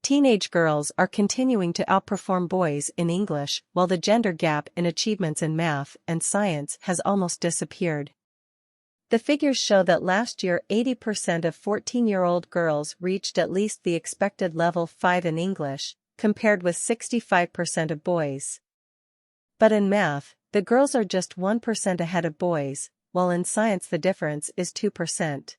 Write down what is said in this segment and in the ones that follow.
Teenage girls are continuing to outperform boys in English, while the gender gap in achievements in math and science has almost disappeared. The figures show that last year 80% of 14-year-old girls reached at least the expected level 5 in English, compared with 65% of boys. But in math, the girls are just 1% ahead of boys, while in science the difference is 2%.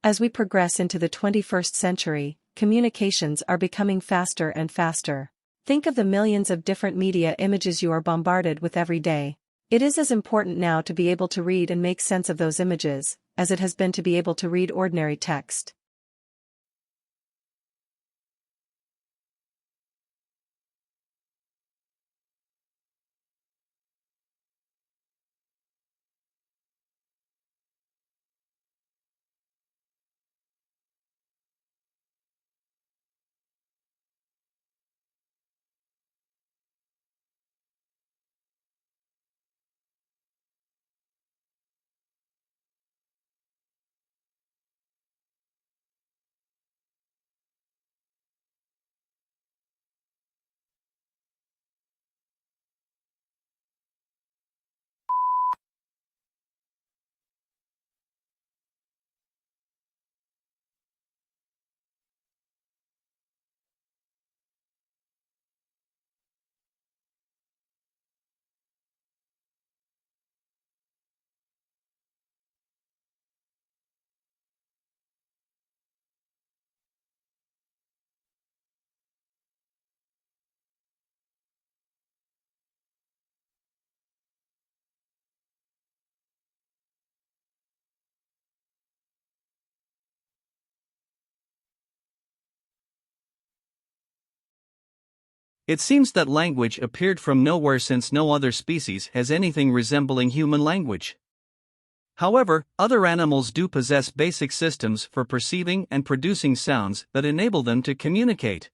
As we progress into the 21st century, communications are becoming faster and faster. Think of the millions of different media images you are bombarded with every day. It is as important now to be able to read and make sense of those images, as it has been to be able to read ordinary text. It seems that language appeared from nowhere since no other species has anything resembling human language. However, other animals do possess basic systems for perceiving and producing sounds that enable them to communicate.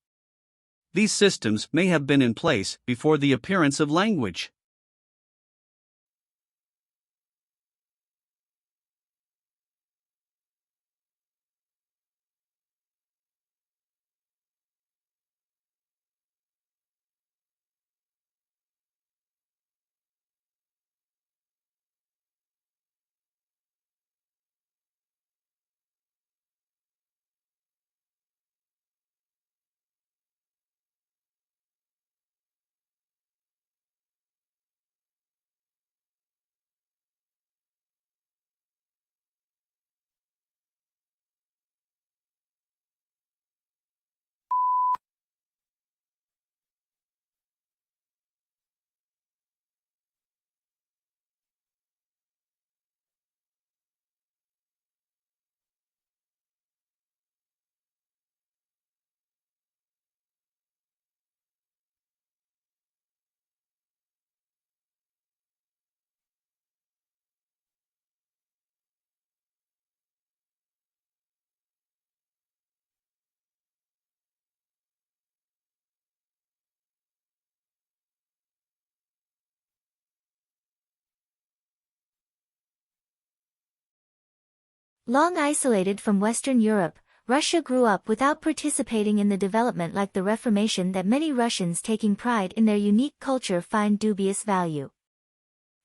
These systems may have been in place before the appearance of language. Long isolated from Western Europe, Russia grew up without participating in the development like the Reformation that many Russians taking pride in their unique culture find dubious value.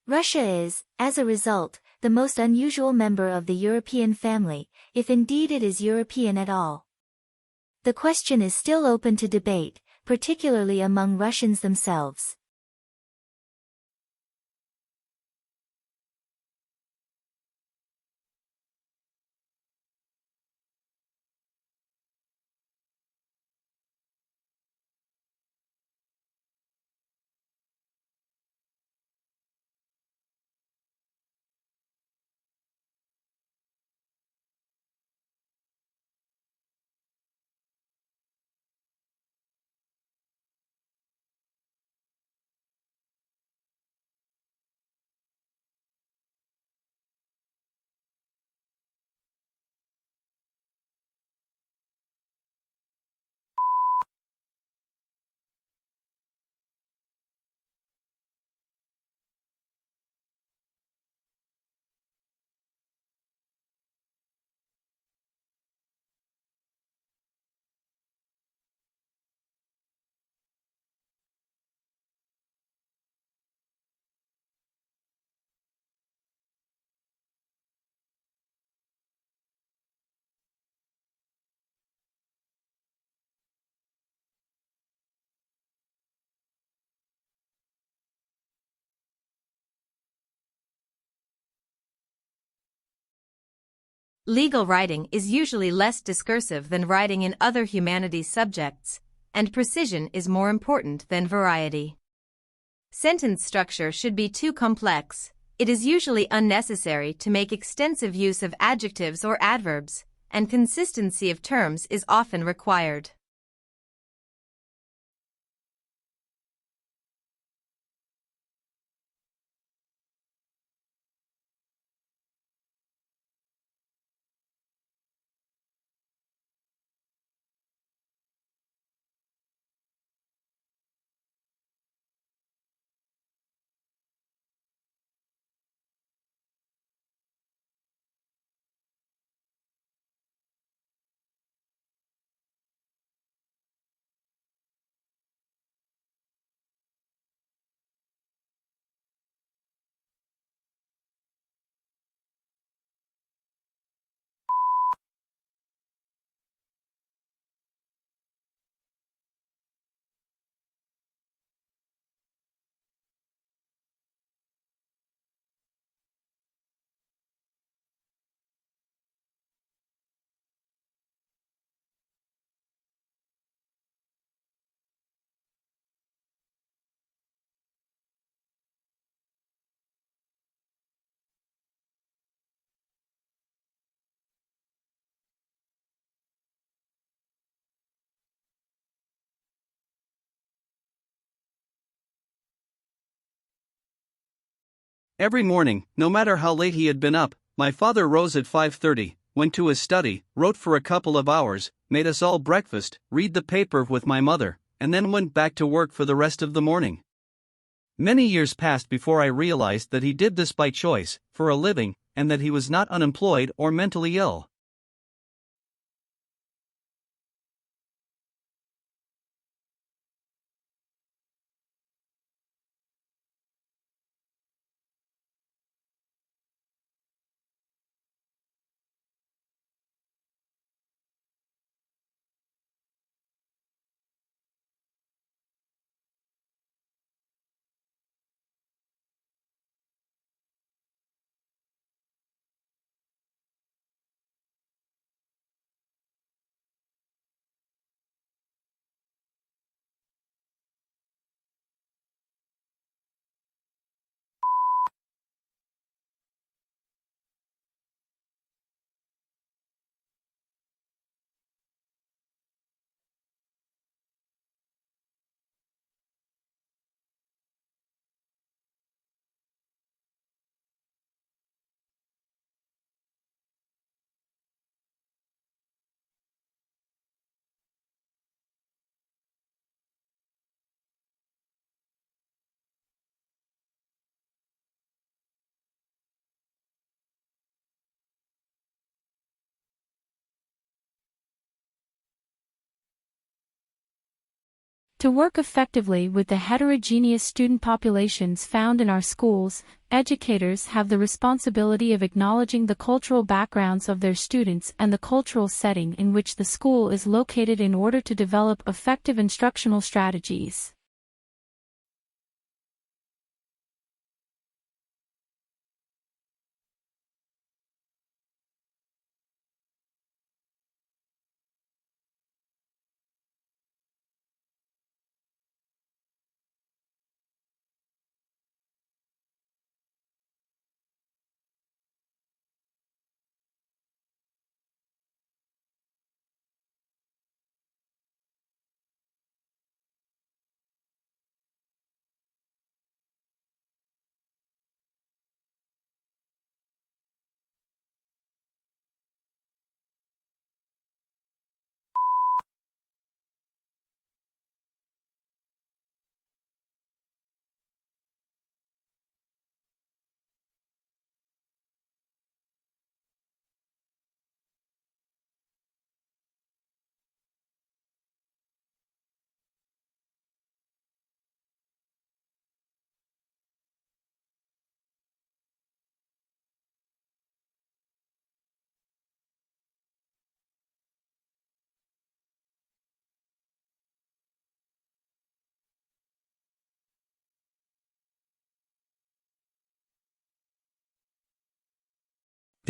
Russia is, as a result, the most unusual member of the European family, if indeed it is European at all. The question is still open to debate, particularly among Russians themselves. Legal writing is usually less discursive than writing in other humanities subjects, and precision is more important than variety. Sentence structure should be too complex. It is usually unnecessary to make extensive use of adjectives or adverbs, and consistency of terms is often required. Every morning, no matter how late he had been up, my father rose at 5:30, went to his study, wrote for a couple of hours, made us all breakfast, read the paper with my mother, and then went back to work for the rest of the morning. Many years passed before I realized that he did this by choice, for a living, and that he was not unemployed or mentally ill. To work effectively with the heterogeneous student populations found in our schools, educators have the responsibility of acknowledging the cultural backgrounds of their students and the cultural setting in which the school is located in order to develop effective instructional strategies.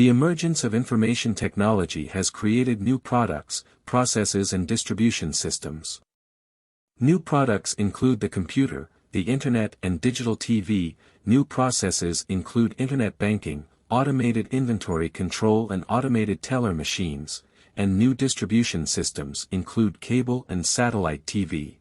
The emergence of information technology has created new products, processes and distribution systems. New products include the computer, the internet and digital TV. New processes include internet banking, automated inventory control and automated teller machines, and new distribution systems include cable and satellite TV.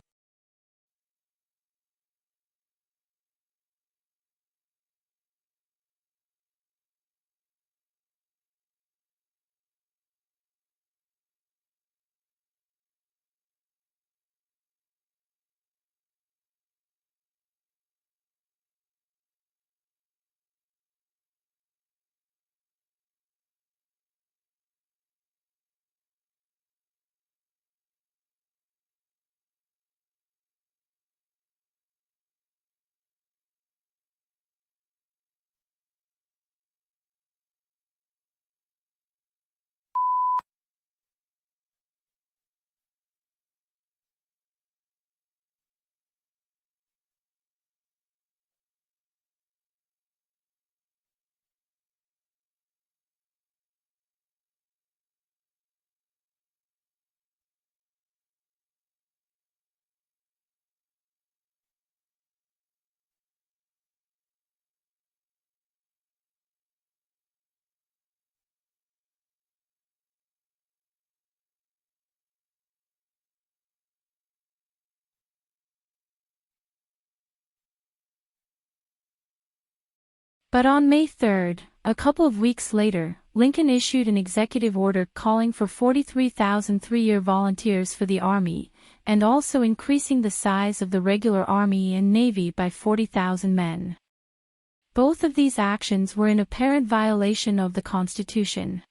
But on May 3, a couple of weeks later, Lincoln issued an executive order calling for 43,000 three-year volunteers for the Army, and also increasing the size of the regular Army and Navy by 40,000 men. Both of these actions were in apparent violation of the Constitution.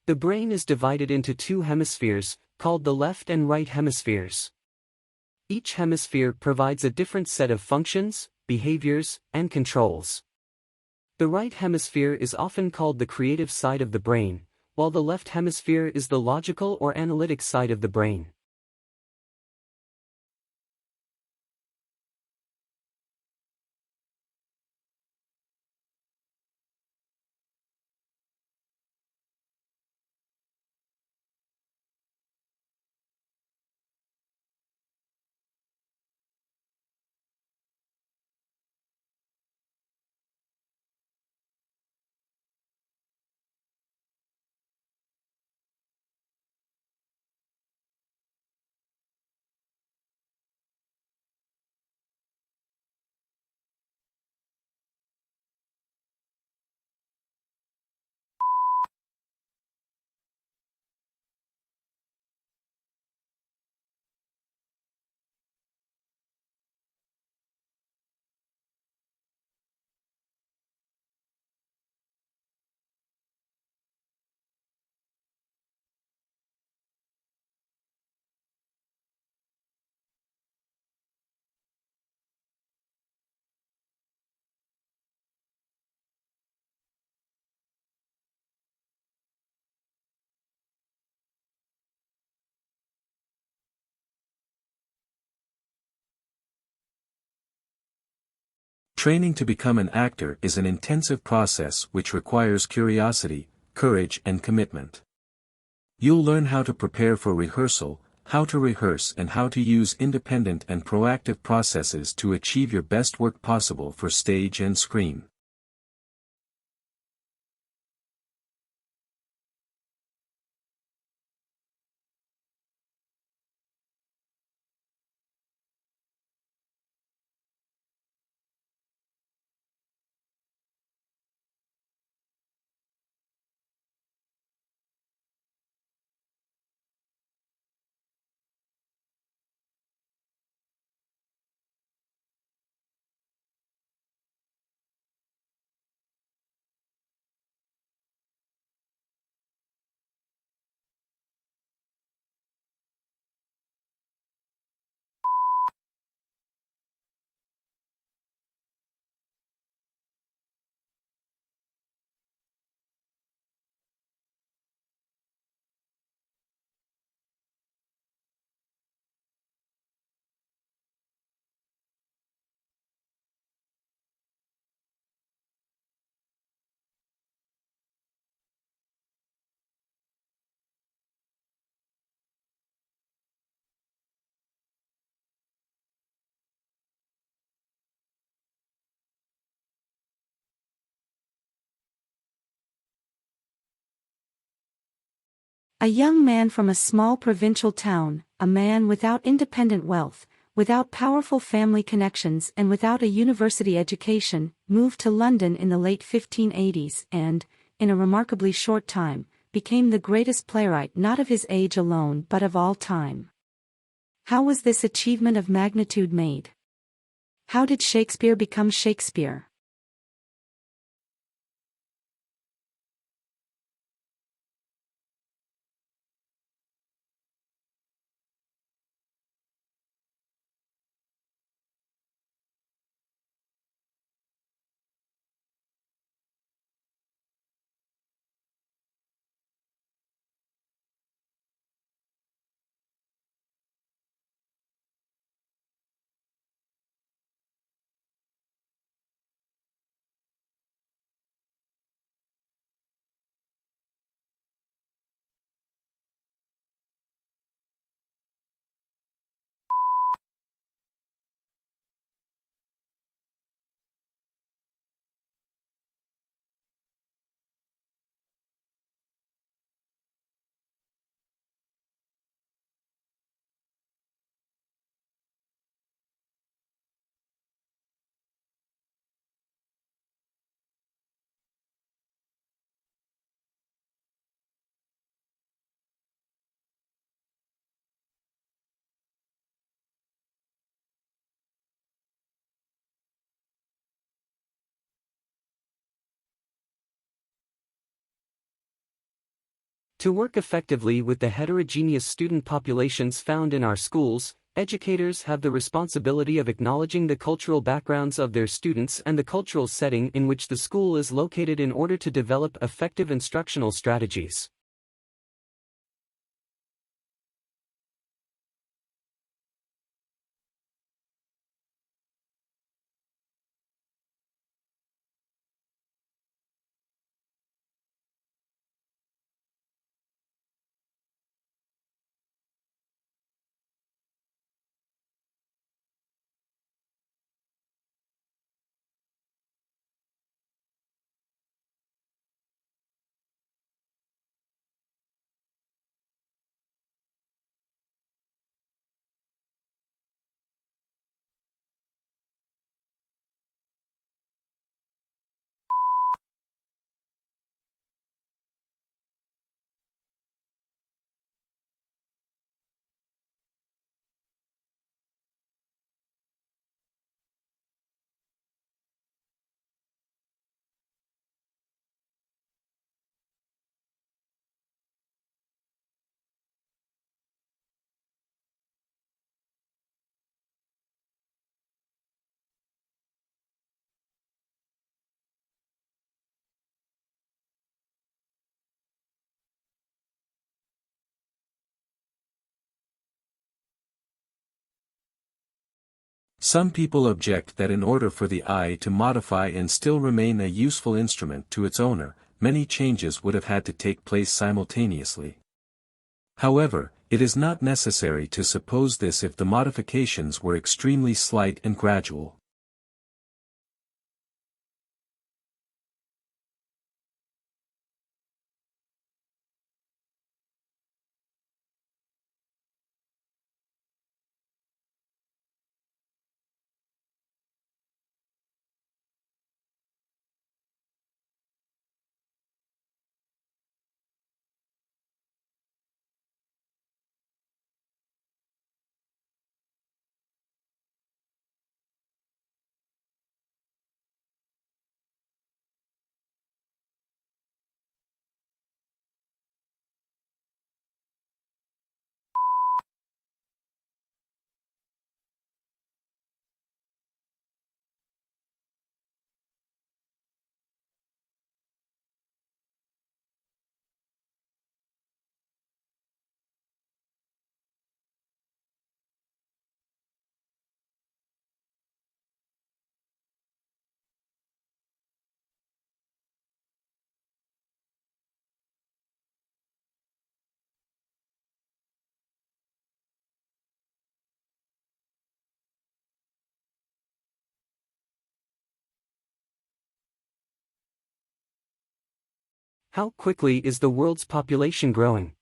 The brain is divided into two hemispheres, called the left and right hemispheres. Each hemisphere provides a different set of functions, behaviors, and controls. The right hemisphere is often called the creative side of the brain, while the left hemisphere is the logical or analytic side of the brain. Training to become an actor is an intensive process which requires curiosity, courage and commitment. You'll learn how to prepare for rehearsal, how to rehearse and how to use independent and proactive processes to achieve your best work possible for stage and screen. A young man from a small provincial town, a man without independent wealth, without powerful family connections and without a university education, moved to London in the late 1580s and, in a remarkably short time, became the greatest playwright not of his age alone but of all time. How was this achievement of magnitude made? How did Shakespeare become Shakespeare? To work effectively with the heterogeneous student populations found in our schools, educators have the responsibility of acknowledging the cultural backgrounds of their students and the cultural setting in which the school is located in order to develop effective instructional strategies. Some people object that in order for the eye to modify and still remain a useful instrument to its owner, many changes would have had to take place simultaneously. However, it is not necessary to suppose this if the modifications were extremely slight and gradual. How quickly is the world's population growing?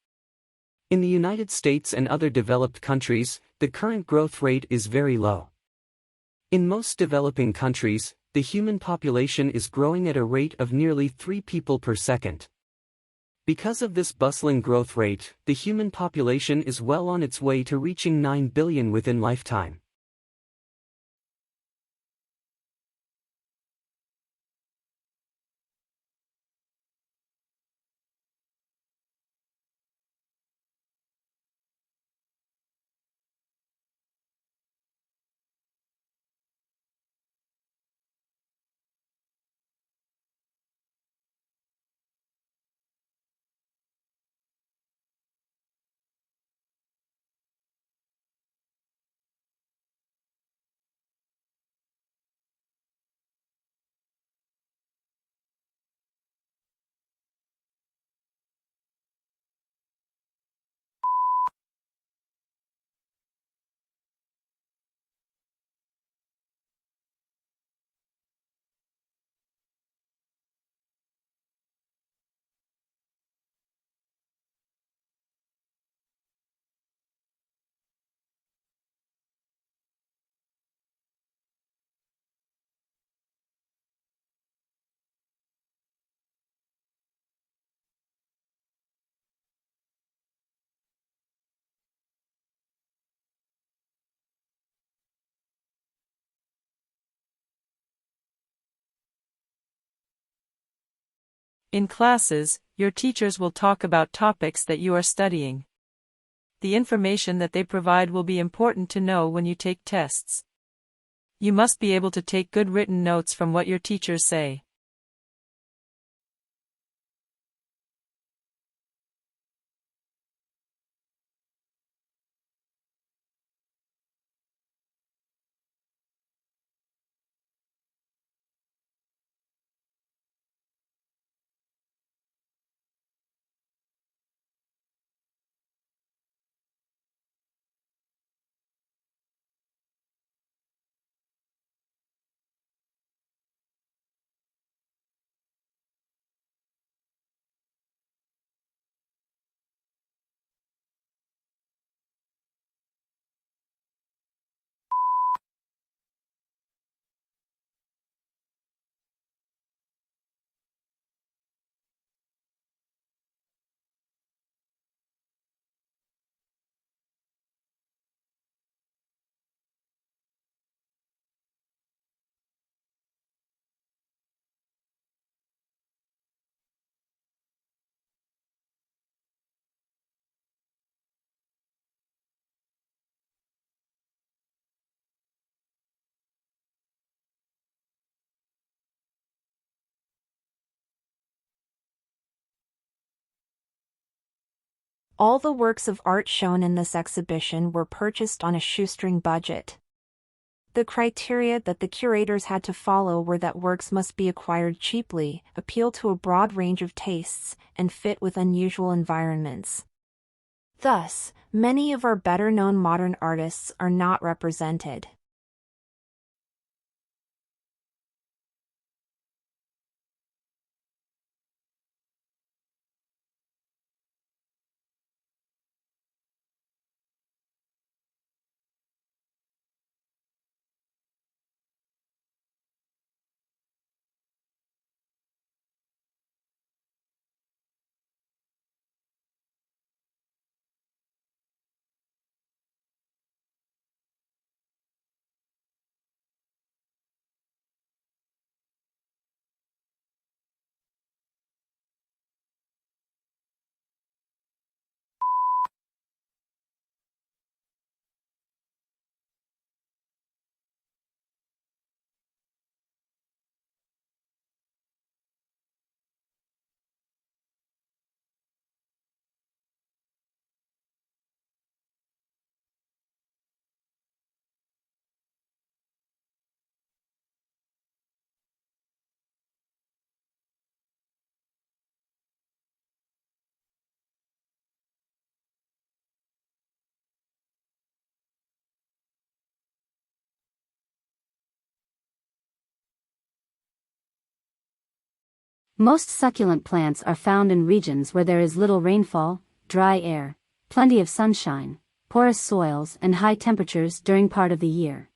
In the United States and other developed countries, the current growth rate is very low. In most developing countries, the human population is growing at a rate of nearly 3 people per second. Because of this bustling growth rate, the human population is well on its way to reaching 9 billion within lifetime. In classes, Your teachers will talk about topics that you are studying. The information that they provide will be important to know when you take tests. You must be able to take good written notes from what your teachers say. All the works of art shown in this exhibition were purchased on a shoestring budget. The criteria that the curators had to follow were that works must be acquired cheaply, appeal to a broad range of tastes, and fit with unusual environments. Thus, many of our better-known modern artists are not represented. Most succulent plants are found in regions where there is little rainfall, dry air, plenty of sunshine, porous soils and high temperatures during part of the year.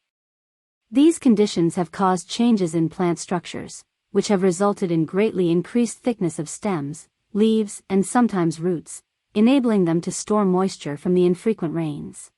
These conditions have caused changes in plant structures, which have resulted in greatly increased thickness of stems, leaves and sometimes roots, enabling them to store moisture from the infrequent rains.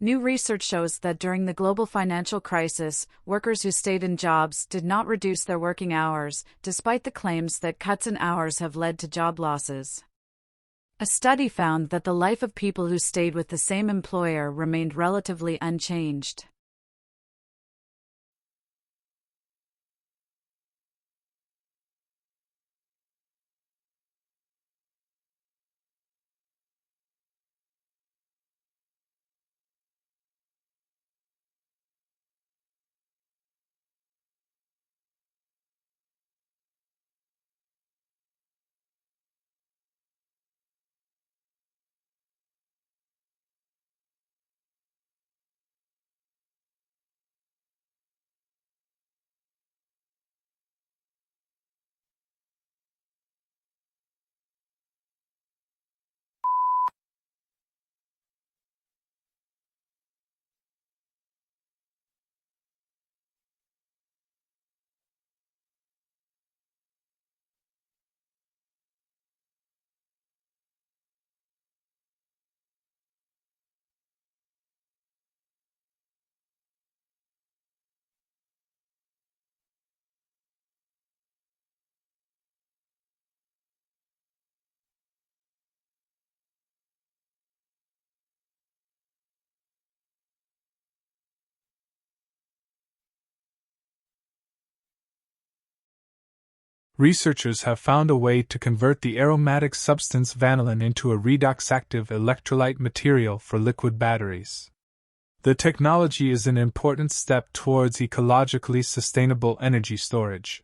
New research shows that during the global financial crisis, workers who stayed in jobs did not reduce their working hours, despite the claims that cuts in hours have led to job losses. A study found that the life of people who stayed with the same employer remained relatively unchanged. Researchers have found a way to convert the aromatic substance vanillin into a redox-active electrolyte material for liquid batteries. The technology is an important step towards ecologically sustainable energy storage.